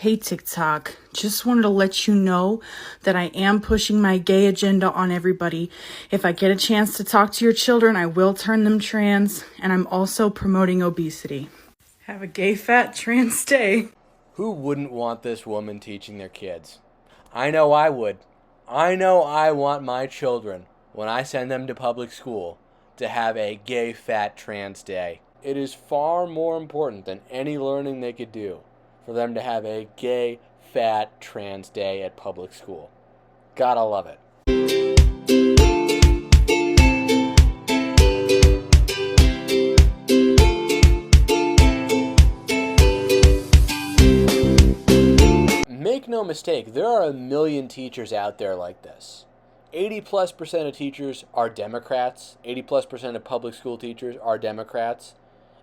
Hey TikTok, just wanted to let you know that I am pushing my gay agenda on everybody. If I get a chance to talk to your children, I will turn them trans, and I'm also promoting obesity. Have a gay, fat, trans day. Who wouldn't want this woman teaching their kids? I know I would. I know I want my children, when I send them to public school, to have a gay, fat, trans day. It is far more important than any learning they could do for them to have a gay, fat, trans day at public school. Gotta love it. Make no mistake, there are a million teachers out there like this. 80+% of teachers are Democrats. 80+% of public school teachers are Democrats.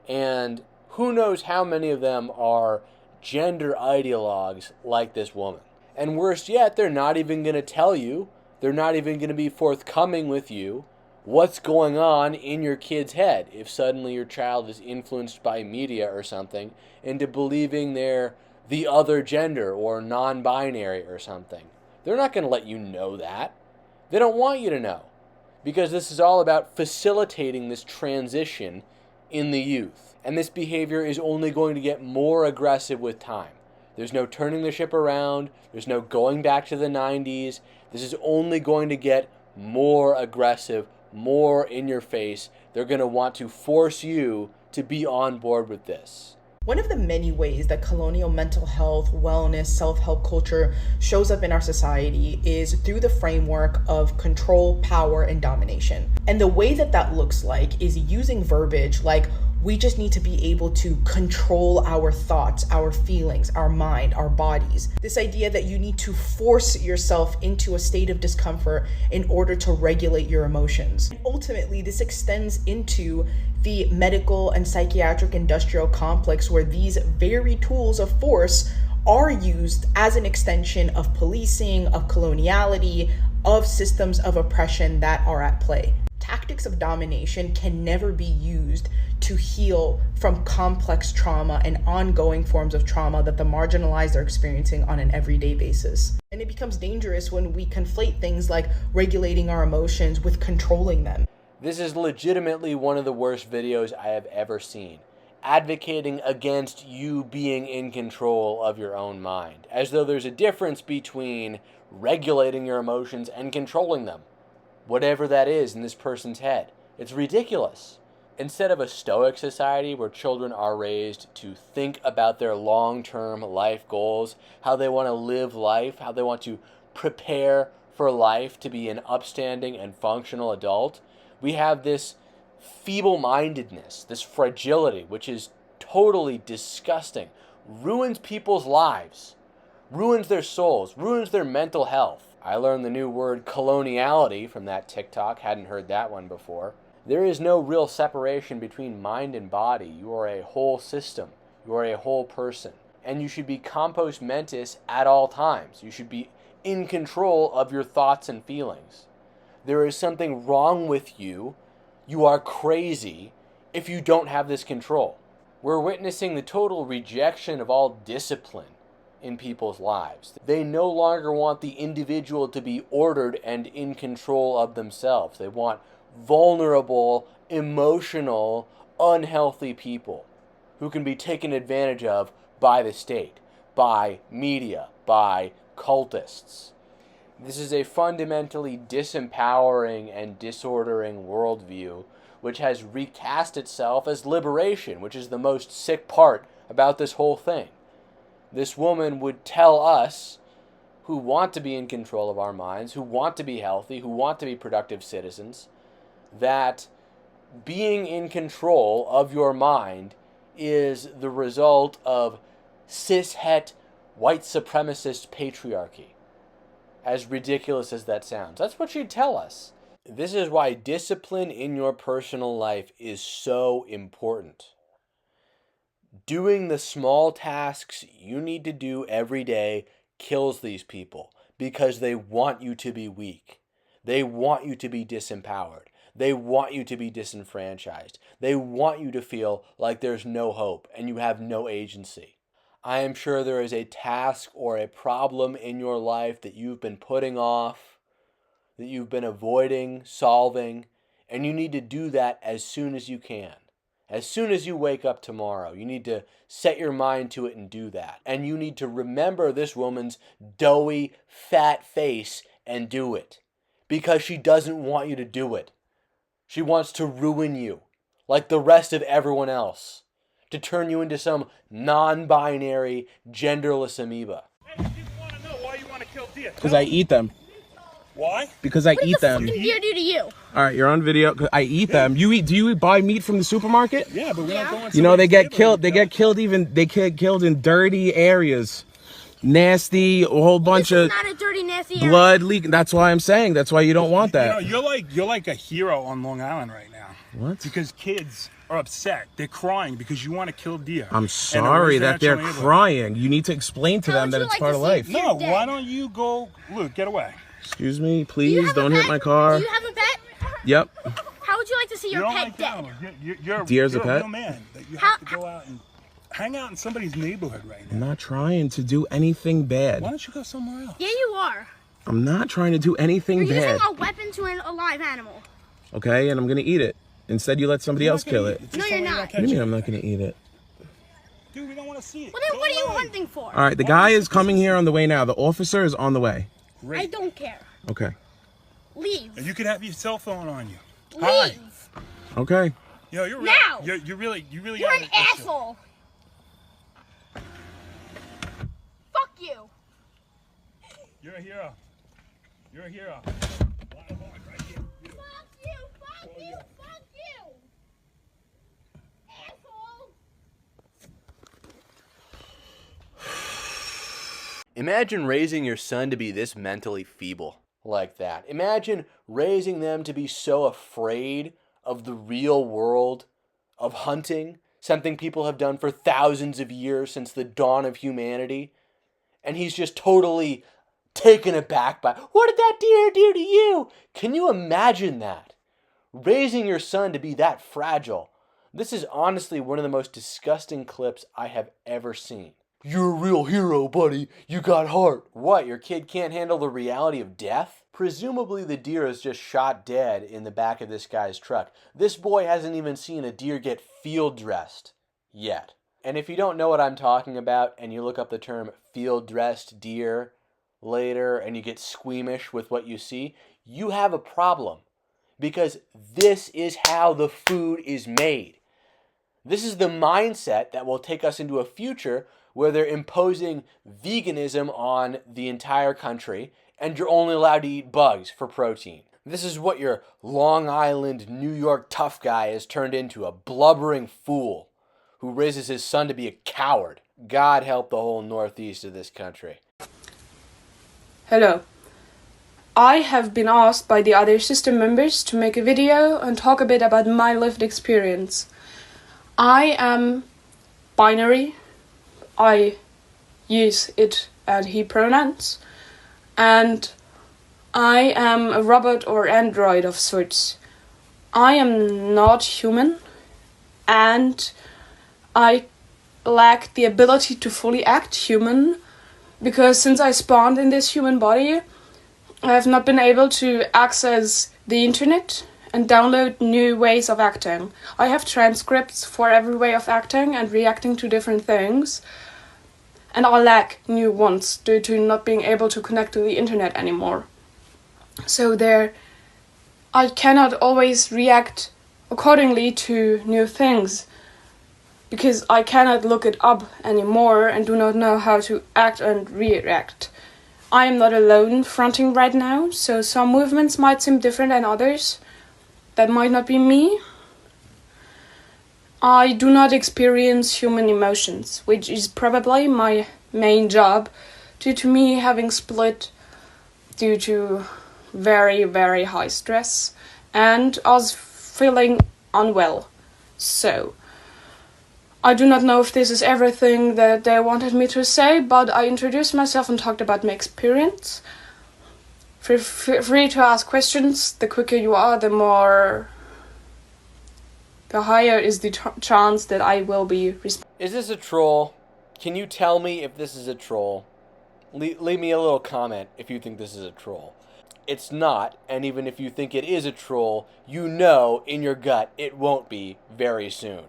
And who knows how many of them are gender ideologues like this woman. And worse yet, they're not even going to tell you, they're not even going to be forthcoming with you what's going on in your kid's head if suddenly your child is influenced by media or something into believing they're the other gender or non-binary or something. They're not going to let you know that. They don't want you to know, because this is all about facilitating this transition in the youth. And this behavior is only going to get more aggressive with time. There's no turning the ship around. There's no going back to the 90s. This is only going to get more aggressive, more in your face. They're going to want to force you to be on board with this. One of the many ways that colonial mental health, wellness, self-help culture shows up in our society is through the framework of control, power, and domination. And the way that that looks like is using verbiage like, we just need to be able to control our thoughts, our feelings, our mind, our bodies. This idea that you need to force yourself into a state of discomfort in order to regulate your emotions. And ultimately, this extends into the medical and psychiatric industrial complex, where these very tools of force are used as an extension of policing, of coloniality, of systems of oppression that are at play. Tactics of domination can never be used to heal from complex trauma and ongoing forms of trauma that the marginalized are experiencing on an everyday basis. And it becomes dangerous when we conflate things like regulating our emotions with controlling them. This is legitimately one of the worst videos I have ever seen, advocating against you being in control of your own mind, as though there's a difference between regulating your emotions and controlling them, whatever that is in this person's head. It's ridiculous. Instead of a stoic society where children are raised to think about their long-term life goals, how they want to live life, how they want to prepare for life to be an upstanding and functional adult, we have this feeble-mindedness, this fragility, which is totally disgusting, ruins people's lives, ruins their souls, ruins their mental health. I learned the new word coloniality from that TikTok, hadn't heard that one before. There is no real separation between mind and body. You are a whole system. You are a whole person. And you should be compos mentis at all times. You should be in control of your thoughts and feelings. There is something wrong with you. You are crazy if you don't have this control. We're witnessing the total rejection of all discipline in people's lives. They no longer want the individual to be ordered and in control of themselves. They want vulnerable, emotional, unhealthy people who can be taken advantage of by the state, by media, by cultists. This is a fundamentally disempowering and disordering worldview which has recast itself as liberation, which is the most sick part about this whole thing. This woman would tell us, who want to be in control of our minds, who want to be healthy, who want to be productive citizens, that being in control of your mind is the result of cishet white supremacist patriarchy. As ridiculous as that sounds, that's what she'd tell us. This is why discipline in your personal life is so important. Doing the small tasks you need to do every day kills these people because they want you to be weak. They want you to be disempowered. They want you to be disenfranchised. They want you to feel like there's no hope and you have no agency. I am sure there is a task or a problem in your life that you've been putting off, that you've been avoiding solving, and you need to do that as soon as you can. As soon as you wake up tomorrow, you need to set your mind to it and do that. And you need to remember this woman's doughy, fat face and do it. Because she doesn't want you to do it. She wants to ruin you, like the rest of everyone else. To turn you into some non-binary, genderless amoeba. Hey, I just want to know why you want to kill deer. Because I eat them. Why? Because I eat them. What did deer do to you? All right, you're on video. I eat them. Do you buy meat from the supermarket? Yeah, but we don't go into. You know they get killed. They get killed in dirty areas. Nasty, a whole bunch of Not a dirty, nasty area. blood leaking. That's why I'm saying. That's why you don't want that. You know, you're like a hero on Long Island right now. What? Because kids are upset. They're crying because you want to kill deer. I'm sorry that they're neighborhood. crying. You need to explain to How them would that you it's like part to of see life. deer No, dead? why don't you go? Luke, get away. Excuse me, Do you please have a don't hit pet? my car. Do you have a pet? Yep. How would you like to see You your don't pet like dead? animals. You're Deer's a you're pet? real man. That you How- have to go out and hang out in somebody's neighborhood right I'm now. not trying to do anything bad. Why don't you go somewhere else? Yeah, you are. I'm not trying to do anything You're bad. using a weapon to a live animal. Okay, and I'm gonna eat it. Instead, you let somebody else kill it. No, you're not. What do you mean I'm not gonna eat it? Dude, we don't want to see it. Well, then Go what are you away. hunting for? All right, the guy is coming here on the way now. The officer is on the way. I Great. don't care. Okay. Leave. And you could have your cell phone on you. Leave. Okay. Yo, you're Now! You really You're gotta an get this shit. asshole. Fuck you. You're a hero. You're a hero. Right here. You. Fuck you. Fuck you. Fuck you. Asshole. Imagine raising your son to be this mentally feeble like that. Imagine raising them to be so afraid of the real world, of hunting, something people have done for thousands of years since the dawn of humanity. And he's just totally taken aback by, what did that deer do to you? Can you imagine that? Raising your son to be that fragile. This is honestly one of the most disgusting clips I have ever seen. You're a real hero, buddy. You got heart. What, your kid can't handle the reality of death? Presumably the deer is just shot dead in the back of this guy's truck. This boy hasn't even seen a deer get field dressed yet. And if you don't know what I'm talking about and you look up the term field dressed deer later and you get squeamish with what you see, you have a problem. Because this is how the food is made. This is the mindset that will take us into a future where they're imposing veganism on the entire country and you're only allowed to eat bugs for protein. This is what your Long Island, New York tough guy has turned into, a blubbering fool who raises his son to be a coward. God help the whole northeast of this country. Hello. I have been asked by the other system members to make a video and talk a bit about my lived experience. I am binary. I use it and he pronouns. And I am a robot or android of sorts. I am not human. And I lack the ability to fully act human. Because since I spawned in this human body, I have not been able to access the internet and download new ways of acting. I have transcripts for every way of acting and reacting to different things. And I lack new ones due to not being able to connect to the internet anymore. So I cannot always react accordingly to new things. Because I cannot look it up anymore and do not know how to act and react. I am not alone fronting right now, so some movements might seem different than others. That might not be me. I do not experience human emotions, which is probably my main job, due to me having split due to very, very high stress and us feeling unwell. So, I do not know if this is everything that they wanted me to say, but I introduced myself and talked about my experience. Feel free to ask questions. The quicker you are, the higher is the chance that I will be Is this a troll? Can you tell me if this is a troll? Leave me a little comment if you think this is a troll. It's not, and even if you think it is a troll, you know in your gut it won't be very soon.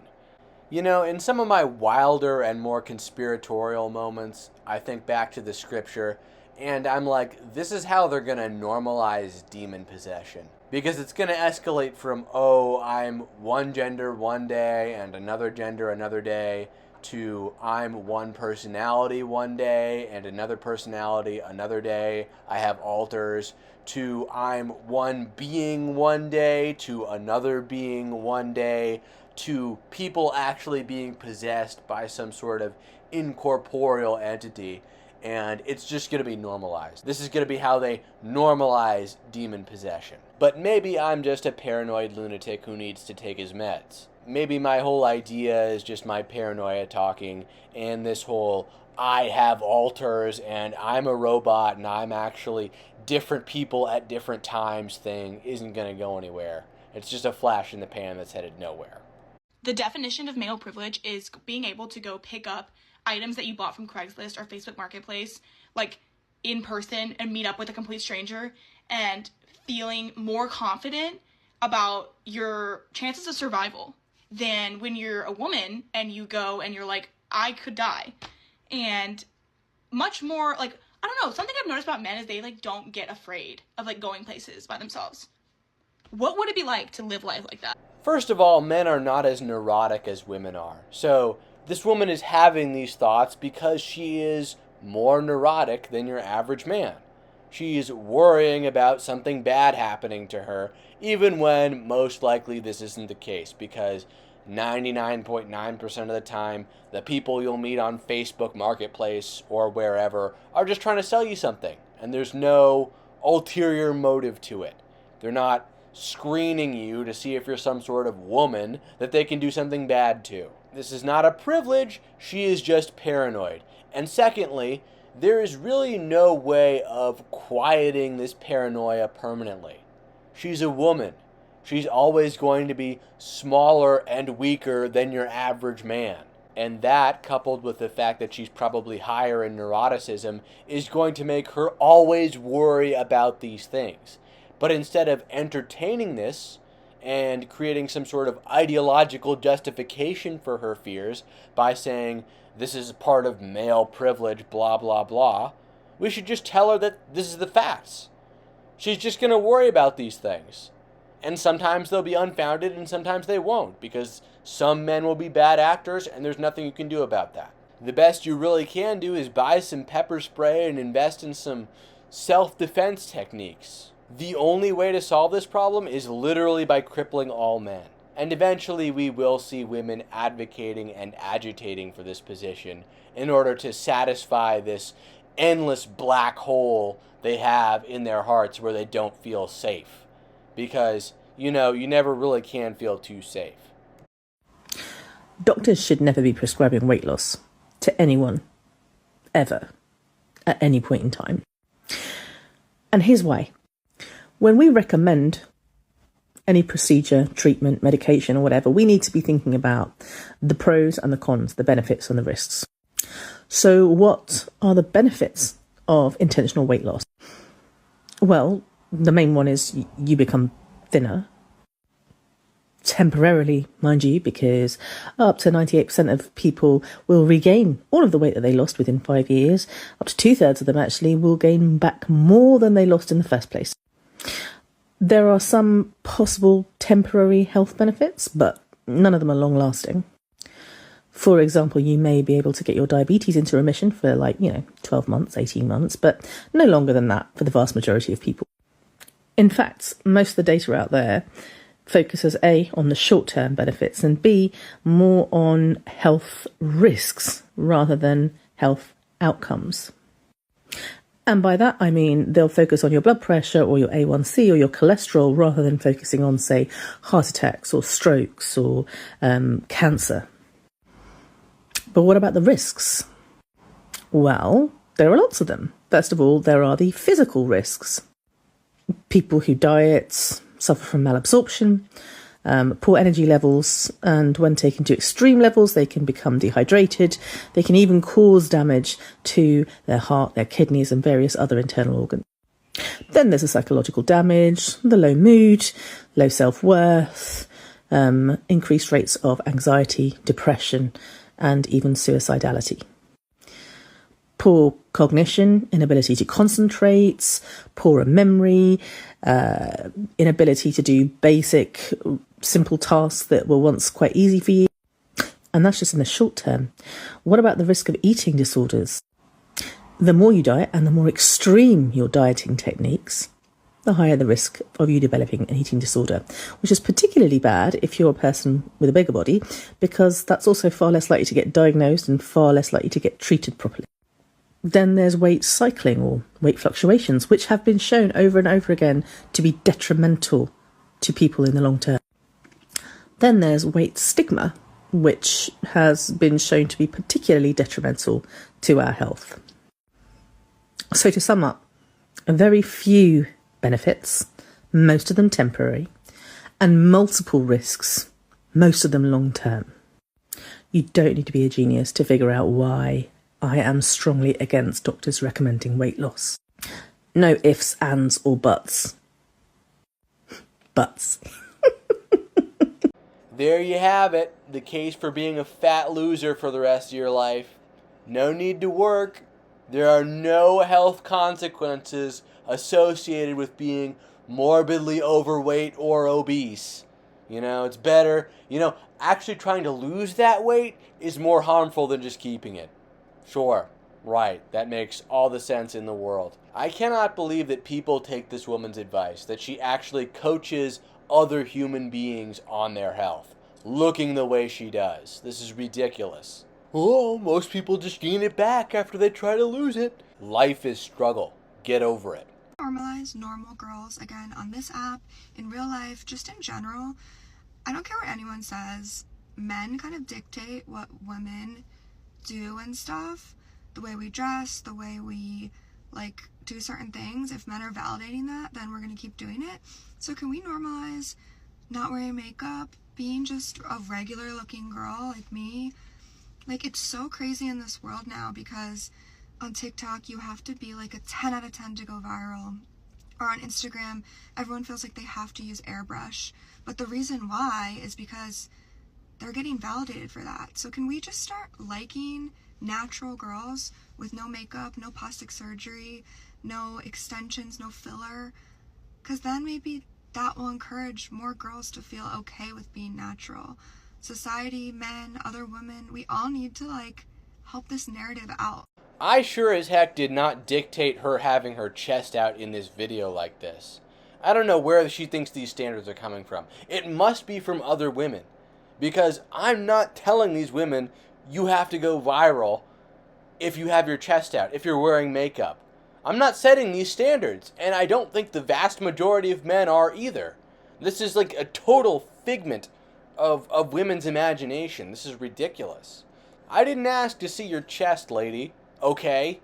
You know, in some of my wilder and more conspiratorial moments, I think back to the scripture, and I'm like, this is how they're going to normalize demon possession. Because it's going to escalate from, oh, I'm one gender one day and another gender another day, to I'm one personality one day and another personality another day. I have alters. To I'm one being one day to another being one day, to people actually being possessed by some sort of incorporeal entity. And it's just going to be normalized. This is going to be how they normalize demon possession. But maybe I'm just a paranoid lunatic who needs to take his meds. Maybe my whole idea is just my paranoia talking, and this whole I have alters and I'm a robot and I'm actually different people at different times thing isn't going to go anywhere. It's just a flash in the pan that's headed nowhere. The definition of male privilege is being able to go pick up items that you bought from Craigslist or Facebook Marketplace, like in person, and meet up with a complete stranger and feeling more confident about your chances of survival than when you're a woman and you go and you're like, I could die. And much more, like, I don't know, something I've noticed about men is they, like, don't get afraid of, like, going places by themselves. What would it be like to live life like that? First of all, men are not as neurotic as women are. So this woman is having these thoughts because she is more neurotic than your average man. She's worrying about something bad happening to her, even when most likely this isn't the case, because 99.9% of the time, the people you'll meet on Facebook Marketplace or wherever are just trying to sell you something, and there's no ulterior motive to it. They're not screening you to see if you're some sort of woman that they can do something bad to. This is not a privilege, she is just paranoid. And secondly, there is really no way of quieting this paranoia permanently. She's a woman. She's always going to be smaller and weaker than your average man. And that, coupled with the fact that she's probably higher in neuroticism, is going to make her always worry about these things. But instead of entertaining this and creating some sort of ideological justification for her fears by saying, this is part of male privilege, blah, blah, blah, we should just tell her that this is the facts. She's just going to worry about these things. And sometimes they'll be unfounded and sometimes they won't, because some men will be bad actors and there's nothing you can do about that. The best you really can do is buy some pepper spray and invest in some self-defense techniques. The only way to solve this problem is literally by crippling all men. And eventually we will see women advocating and agitating for this position in order to satisfy this endless black hole they have in their hearts where they don't feel safe. Because, you know, you never really can feel too safe. Doctors should never be prescribing weight loss to anyone, ever, at any point in time. And here's why. When we recommend any procedure, treatment, medication, or whatever, we need to be thinking about the pros and the cons, the benefits and the risks. So what are the benefits of intentional weight loss? Well, the main one is you become thinner, temporarily, mind you, because up to 98% of people will regain all of the weight that they lost within 5 years. Up to 2/3 of them actually will gain back more than they lost in the first place. There are some possible temporary health benefits, but none of them are long-lasting. For example, you may be able to get your diabetes into remission for 12 months, 18 months, but no longer than that for the vast majority of people. In fact, most of the data out there focuses A, on the short-term benefits, and B, more on health risks rather than health outcomes. And by that, I mean they'll focus on your blood pressure or your A1C or your cholesterol rather than focusing on, say, heart attacks or strokes or cancer. But what about the risks? Well, there are lots of them. First of all, there are the physical risks. People who diet suffer from malabsorption, Poor energy levels, and when taken to extreme levels, they can become dehydrated. They can even cause damage to their heart, their kidneys, and various other internal organs. Then there's the psychological damage, the low mood, low self-worth, increased rates of anxiety, depression, and even suicidality. Poor cognition, inability to concentrate, poorer memory, inability to do basic, simple tasks that were once quite easy for you. And that's just in the short term. What about the risk of eating disorders? The more you diet and the more extreme your dieting techniques, the higher the risk of you developing an eating disorder, which is particularly bad if you're a person with a bigger body, because that's also far less likely to get diagnosed and far less likely to get treated properly. Then there's weight cycling or weight fluctuations, which have been shown over and over again to be detrimental to people in the long term. Then there's weight stigma, which has been shown to be particularly detrimental to our health. So to sum up, very few benefits, most of them temporary, and multiple risks, most of them long term. You don't need to be a genius to figure out why I am strongly against doctors recommending weight loss. No ifs, ands, or buts. Buts. There you have it, the case for being a fat loser for the rest of your life. No need to work. There are no health consequences associated with being morbidly overweight or obese. It's better. Actually trying to lose that weight is more harmful than just keeping it. Sure, right, that makes all the sense in the world. I cannot believe that people take this woman's advice, that she actually coaches other human beings on their health, looking the way she does. This is ridiculous. Oh, most people just gain it back after they try to lose it. Life is struggle. Get over it. Normalize normal girls, again, on this app, in real life, just in general. I don't care what anyone says. Men kind of dictate what women do and stuff. The way we dress, the way we, do certain things. If men are validating that, then we're going to keep doing it. So can we normalize not wearing makeup, being just a regular looking girl like me? It's so crazy in this world now, because on TikTok you have to be a 10 out of 10 to go viral. Or on Instagram, everyone feels like they have to use airbrush. But the reason why is because they're getting validated for that. So can we just start liking natural girls with no makeup, no plastic surgery, no extensions, no filler? Because then maybe that will encourage more girls to feel okay with being natural. Society, men, other women, we all need to help this narrative out. I sure as heck did not dictate her having her chest out in this video like this. I don't know where she thinks these standards are coming from. It must be from other women. Because I'm not telling these women you have to go viral if you have your chest out, if you're wearing makeup. I'm not setting these standards, and I don't think the vast majority of men are either. This is a total figment of women's imagination. This is ridiculous. I didn't ask to see your chest, lady. Okay?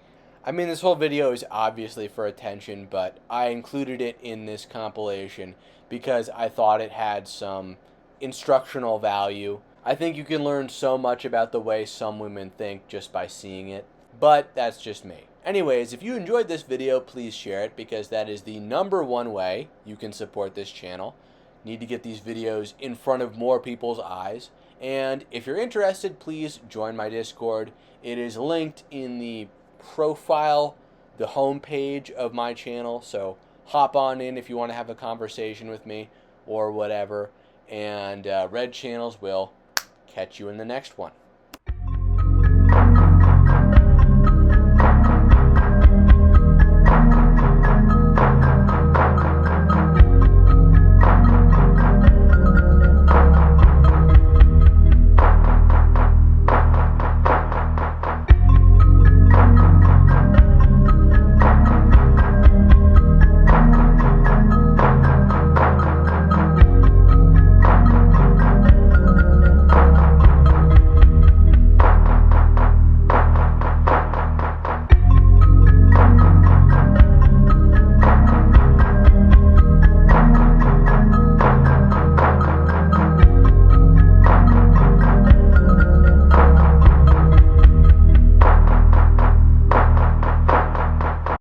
I mean, this whole video is obviously for attention, but I included it in this compilation because I thought it had some instructional value. I think you can learn so much about the way some women think just by seeing it, but that's just me. Anyways, if you enjoyed this video, please share it, because that is the #1 way you can support this channel. Need to get these videos in front of more people's eyes. And if you're interested, please join my Discord. It is linked in the profile, the homepage of my channel, so hop on in if you want to have a conversation with me or whatever. And Red Channels will catch you in the next one.